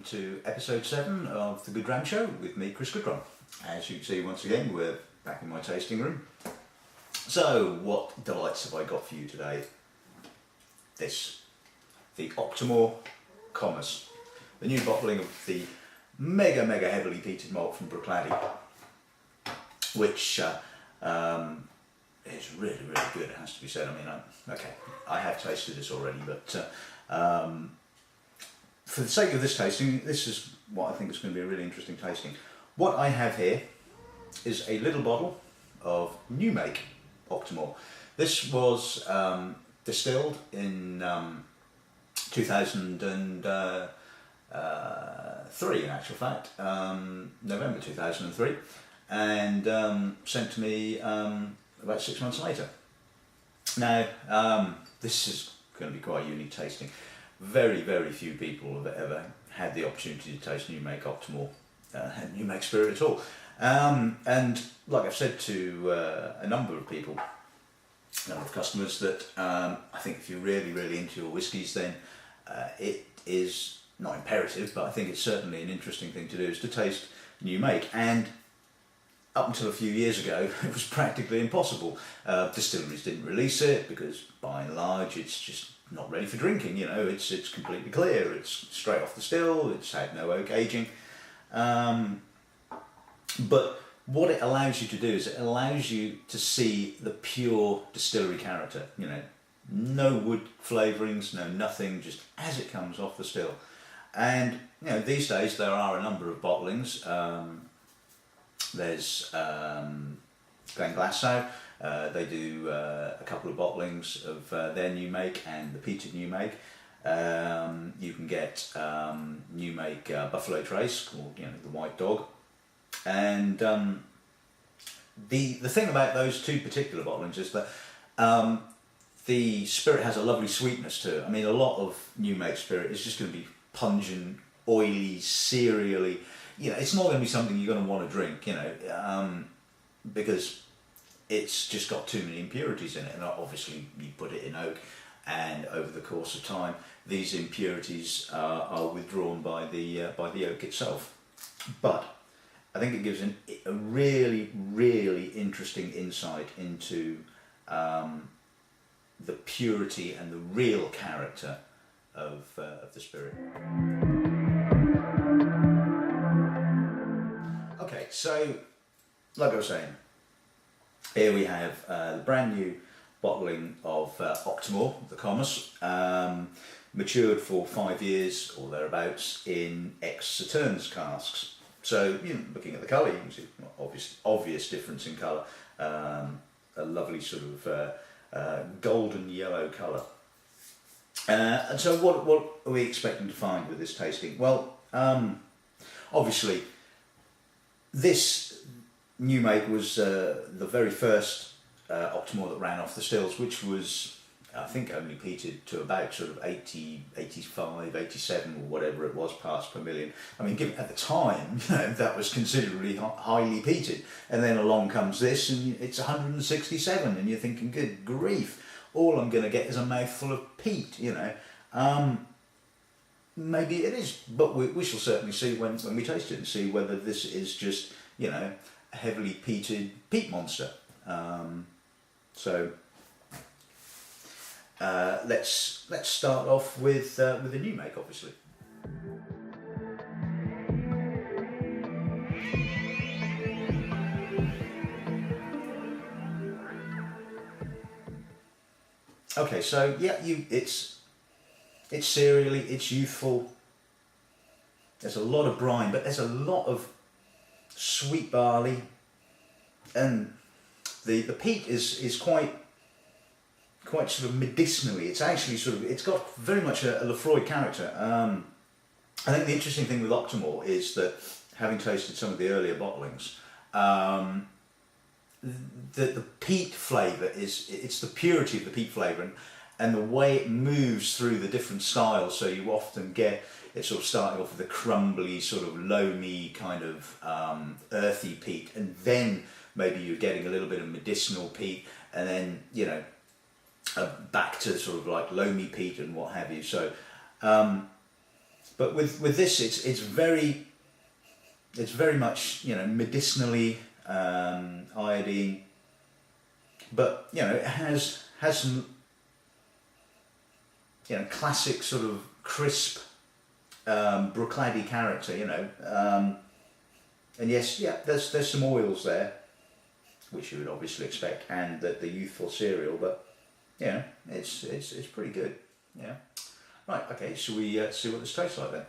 to episode 7 of the Good Dram Show with me, Chris Goodrum. As you can see, once again, we're back in my tasting room. So, what delights have I got for you today? This, the Octomore Comus, the new bottling of the mega heavily peated malt from Bruichladdich, which is really good, it has to be said. I mean, I have tasted this already, but for the sake of this tasting, this is what I think is going to be a really interesting tasting. What I have here is a little bottle of new make Octomore. This was distilled in 2003, in actual fact, November 2003, and sent to me about 6 months later. Now, this is going to be quite unique tasting. Very few people have ever had the opportunity to taste new make Octomore, new make Spirit at all. And like I've said to a number of people, a number of customers, that I think if you're really into your whiskies, then it is not imperative, but I think it's certainly an interesting thing to do, is to taste new make. And up until a few years ago, it was practically impossible. Distilleries didn't release it because, by and large, it's just not ready for drinking. You know, it's completely clear. It's straight off the still. It's had no oak aging. But what it allows you to do is it allows you to see the pure distillery character. You know, no wood flavourings, no nothing, just as it comes off the still. And you know, these days there are a number of bottlings. There's Glengassow. They do a couple of bottlings of their new make and the peated new make. You can get new make Buffalo Trace, called, you know, the White Dog. And the thing about those two particular bottlings is that the spirit has a lovely sweetness to it. I mean, a lot of new make spirit is just going to be pungent, oily, cereally. You know, it's not going to be something you're going to want to drink, you know, because it's just got too many impurities in it. And obviously you put it in oak, and over the course of time these impurities are withdrawn by the oak itself. But I think it gives a really interesting insight into the purity and the real character of the spirit. Okay, so like I was saying, here we have the brand new bottling of Octomore, the Comus, matured for 5 years or thereabouts in ex-Sauternes casks. So, you know, looking at the colour, you can see obvious difference in colour. A lovely sort of golden yellow colour. And so what are we expecting to find with this tasting? Well, obviously, this new make was the very first Octomore that ran off the stills, which was, I think, only peated to about sort of 80, 85, 87 or whatever it was parts per million. I mean, given at the time, you know, that was considerably highly peated. And then along comes this and it's 167 and you're thinking, good grief, all I'm going to get is a mouthful of peat, you know. Maybe it is, but we shall certainly see when we taste it and see whether this is just, you know, a heavily peated peat monster. So let's start off with the new make, obviously. Okay, so yeah, it's cereally, it's youthful. There's a lot of brine, but there's a lot of sweet barley, and the peat is quite sort of medicinally. It's actually sort of, it's got very much a Lefroy character. I think the interesting thing with Octomore is that, having tasted some of the earlier bottlings, the peat flavour it's the purity of the peat flavour and the way it moves through the different styles. So you often get it sort of starting off with a crumbly, sort of loamy kind of earthy peat, and then maybe you're getting a little bit of medicinal peat, and then, you know, back to sort of like loamy peat and what have you. So But with this, it's very much, you know, medicinally, iodine, but you know, it has some, you know, classic sort of crisp Bruichladdich character, you know, and yes, yeah, there's some oils there, which you would obviously expect, and the youthful cereal, but yeah, it's pretty good. Yeah. Right. Okay. Shall we see what this tastes like then?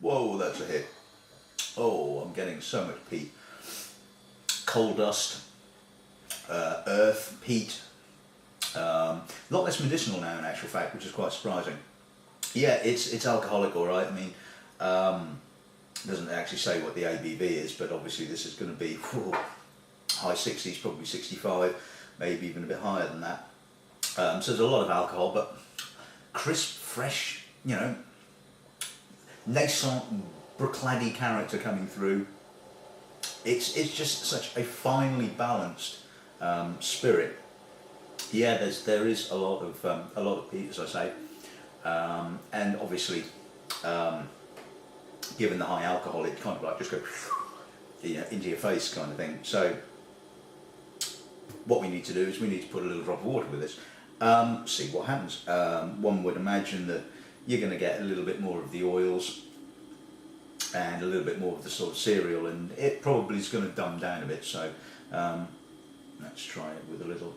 Whoa, that's a hit. Oh, I'm getting so much peat. Coal dust, earth, peat. A lot less medicinal now in actual fact, which is quite surprising. Yeah, it's alcoholic, all right. I mean, it doesn't actually say what the ABV is, but obviously this is going to be high 60s, probably 65, maybe even a bit higher than that. So there's a lot of alcohol, but crisp, fresh, you know, nascent Bruichladdich character coming through. It's just such a finely balanced spirit. Yeah, there is a lot of peat, as I say, and obviously, given the high alcohol, it kind of like just goes, you know, into your face kind of thing. So what we need to do is we need to put a little drop of water with this, see what happens. One would imagine that you're going to get a little bit more of the oils and a little bit more of the sort of cereal, and it probably is going to dumb down a bit. So let's try it with a little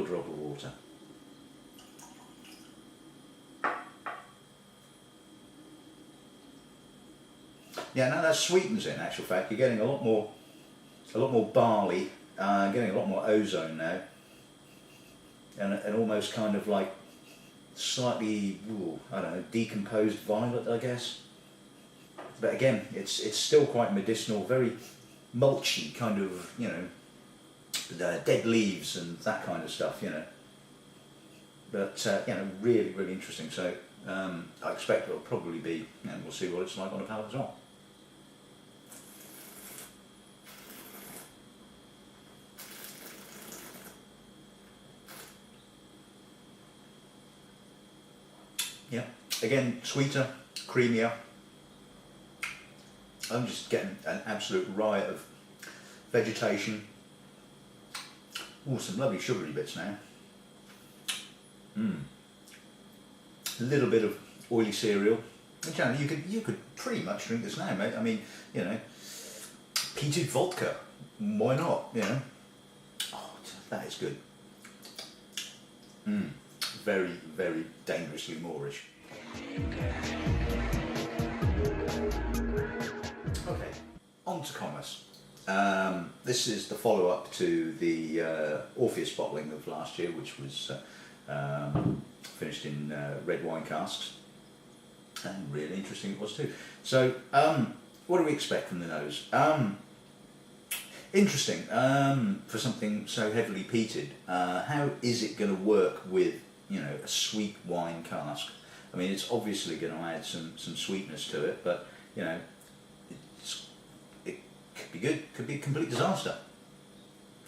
drop of water. Yeah, now that sweetens it. In actual fact, you're getting a lot more barley, getting a lot more ozone now, and almost kind of like slightly, I don't know, decomposed violet, I guess. But again, it's still quite medicinal, very mulchy kind of, you know, dead leaves and that kind of stuff, you know. But you know, really, really interesting. So I expect it'll probably be, and we'll see what it's like on a palate as well. Yeah, again, sweeter, creamier. I'm just getting an absolute riot of vegetation. Oh, some lovely sugary bits now. A little bit of oily cereal. And you could pretty much drink this now, mate. I mean, you know, peated vodka. Why not? You know. Oh, that is good. Very, very dangerously Moorish. Okay, on to Comus. This is the follow-up to the Orpheus bottling of last year, which was finished in red wine casks, and really interesting it was too. So, what do we expect from the nose? Interesting for something so heavily peated. How is it going to work with, you know, a sweet wine cask? I mean, it's obviously going to add some sweetness to it, but you know, it could be good, could be a complete disaster.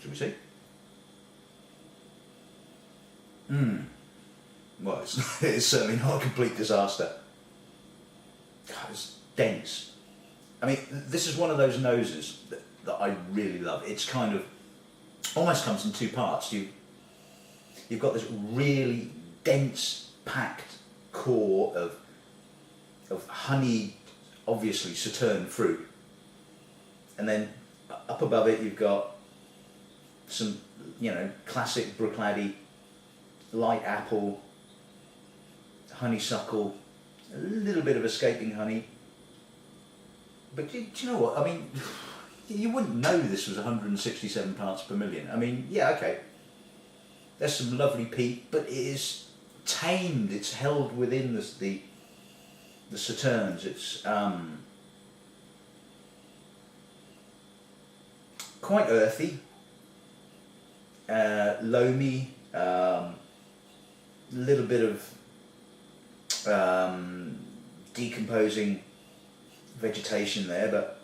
Should we see? Well, it's certainly not a complete disaster. God, it's dense. I mean, this is one of those noses that I really love. It's kind of almost comes in two parts. You've got this really dense, packed core of honey, obviously sauterne fruit, and then up above it you've got some, you know, classic Bruichladdich, light apple, honeysuckle, a little bit of escaping honey. But do you know what? I mean, you wouldn't know this was 167 parts per million. I mean, yeah, okay. There's some lovely peat, but it is tamed. It's held within the sauternes. It's quite earthy, loamy, little bit of decomposing vegetation there, but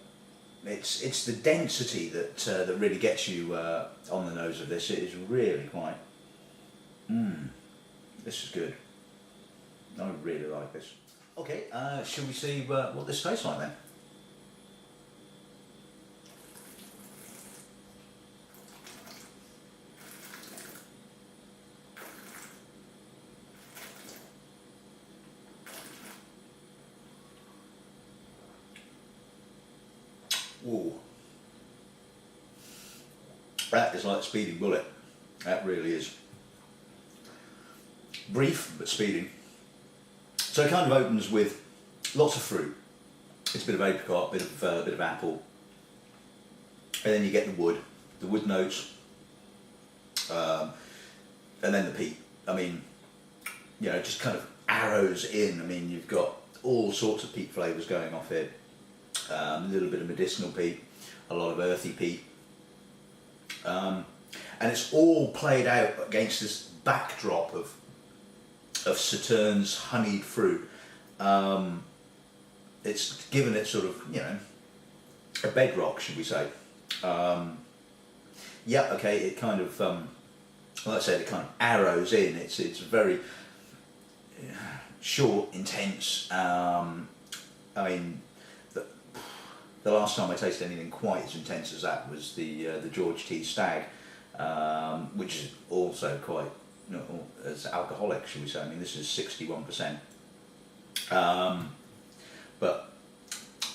it's the density that really gets you on the nose of this. It is really quite. This is good. I really like this. Okay, shall we see what this tastes like then? Ooh. That is like a speeding bullet. That really is. Brief, but speeding. So it kind of opens with lots of fruit. It's a bit of apricot, bit of apple, and then you get the wood notes, and then the peat. I mean, you know, just kind of arrows in. I mean, you've got all sorts of peat flavours going off here. A little bit of medicinal peat, a lot of earthy peat, and it's all played out against this backdrop of Saturn's honeyed fruit. It's given it sort of, you know, a bedrock, should we say. Yeah, okay, it kind of, like I said, it kind of arrows in. It's very short, intense. I mean, the last time I tasted anything quite as intense as that was the George T. Stag, which is also quite, you know, as alcoholic, should we say. I mean, this is 61%. But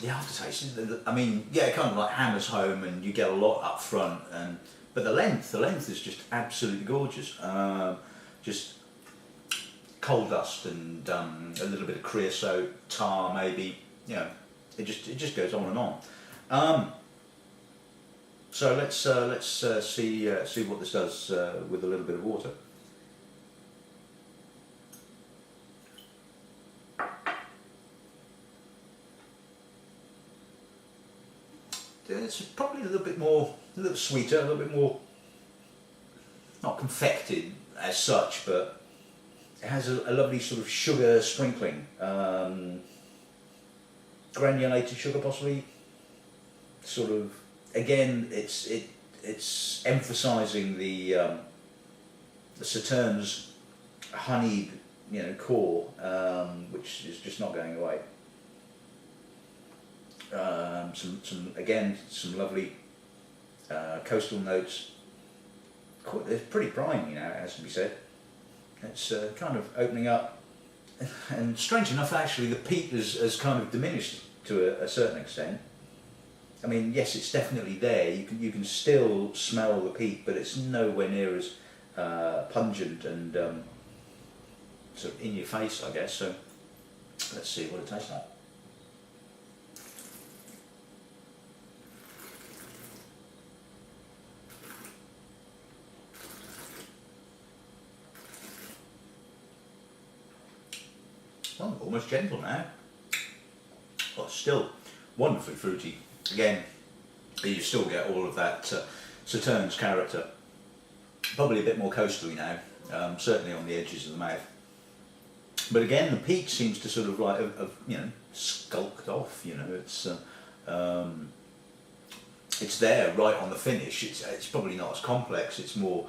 the aftertaste, I mean, yeah, it kind of like hammers home, and you get a lot up front, but the length is just absolutely gorgeous. Just coal dust and a little bit of creosote, tar maybe, you know, it just goes on and on. So let's see what this does with a little bit of water. It's probably a little bit more, a little sweeter, a little bit more, not confected as such, but it has a lovely sort of sugar sprinkling, granulated sugar possibly. Sort of, again, it's emphasising the Saturn's honeyed, you know, core, which is just not going away. Some lovely coastal notes. It's pretty briny, you know, it has to be said. It's kind of opening up, and strange enough, actually, the peat has kind of diminished to a certain extent. I mean, yes, it's definitely there. You can still smell the peat, but it's nowhere near as pungent and sort of in your face, I guess. So let's see what it tastes like. Oh, almost gentle now. Oh, still wonderfully fruity. Again, you still get all of that Saturn's character. Probably a bit more coastally now, certainly on the edges of the mouth. But again, the peat seems to sort of like you know, skulked off. You know, it's there right on the finish. It's probably not as complex. It's more,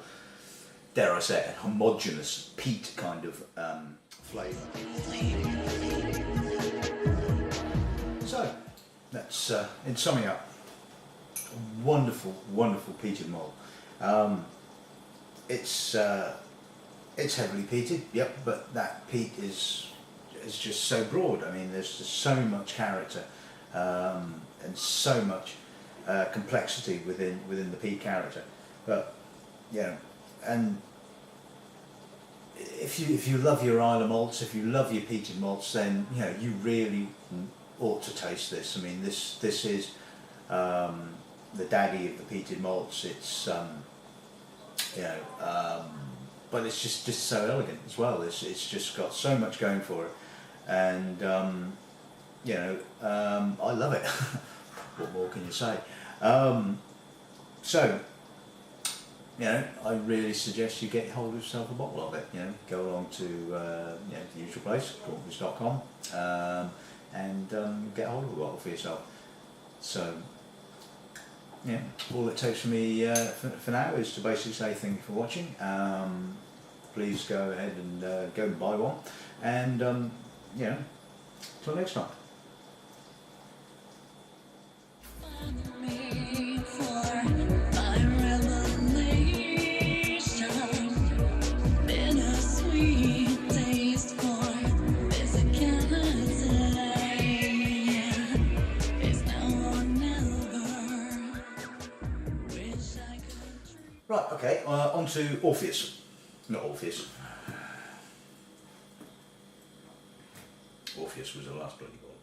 dare I say, a homogeneous peat kind of flavour. So that's, in summing up, a wonderful, wonderful peated malt. It's heavily peated, yep, but that peat is just so broad. I mean, there's just so much character and so much complexity within the peat character. But you know, and if you love your Islay malts, if you love your peated malts, then you know you really ought to taste this. I mean, this is the daddy of the peated malts. It's you know, but it's just so elegant as well. It's just got so much going for it, and you know, I love it. What more can you say? So, you know, I really suggest you get hold of yourself a bottle of it. You know, go along to you know, the usual place, Gauntleys.com, and get hold of a bottle for yourself. So, yeah, all it takes for me for now is to basically say thank you for watching. Please go ahead and go and buy one, and you know, till next time. Right, okay, on to Orpheus. Not Orpheus. Orpheus was the last bloody boy.